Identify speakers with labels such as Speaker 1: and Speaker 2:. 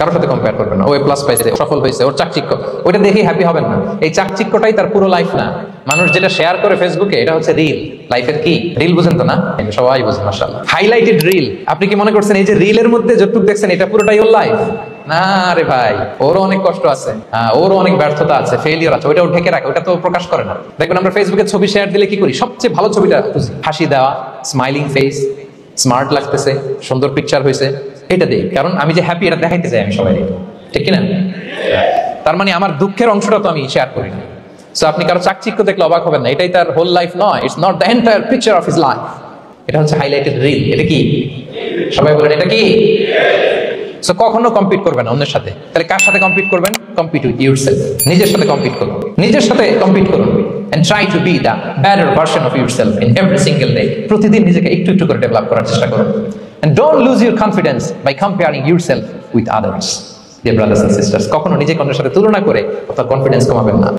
Speaker 1: কারোর সাথে কম্পেয়ার করবেন না। ও প্লাস পাইছে, সফল হয়েছে, ওর চাকচিক্য, ওইটা দেখেই হ্যাপি হবেন না। এই চাকচিক্যটাই তার পুরো লাইফ না। মানুষ যেটা শেয়ার করে ফেসবুকে, এটা হচ্ছে রিল। লাইফের কি রিল বুঝেন তো না? সবাই বুঝেন মাশাআল্লাহ। Highlighted reel. আপনি কি মনে করছেন এই যে রিলের মধ্যে যতটুকু দেখছেন এটা পুরোটাই ওর লাইফ? না রে ভাই, ওরও অনেক কষ্ট আছে, ওরও অনেক ব্যর্থতা আছে, ফেলিয়ার আছে, ওটাও ঢেকে রাখে, ওটা তো প্রকাশ করে না। দেখবেন আমরা ফেসবুকে ছবি শেয়ার দিলে কি করি? সবচেয়ে ভালো ছবিটা খুঁজি, হাসি দেওয়া, স্মাইলিং ফেস, স্মার্ট লাগতেছে, সুন্দর পিকচার হয়েছে, এটা দিই। কারণ আমি যে হ্যাপি এটা দেখাইতে চাই আমি সবাই, ঠিক কিনা? তার মানে আমার দুঃখের অংশটা তো আমি শেয়ার করি না। সো আপনি কারো চাকচিক্য দেখলে অবাক হবেন না, এটাই তার হোল লাইফ নয়। It's not the entire picture of his life. এটা হচ্ছে হাইলাইটেড রিল। এটা কি? সবাই বলেন এটা কি? সো কখনো কম্পিট করবেন অন্যের সাথে। তাহলে কার সাথে কম্পিট করবেন? Compete with yourself. নিজের সাথে কম্পিট করুন, নিজের সাথে কম্পিট করুন। and try to be the better version of yourself in every single day. প্রতিদিন নিজেকে একটু একটু করে ডেভেলপ করার চেষ্টা করুন। and don't lose your confidence by comparing yourself with others. Dear brothers and sisters, কখনো নিজেকে অন্যের সাথে তুলনা করে আপনার কনফিডেন্স কমাবেন না।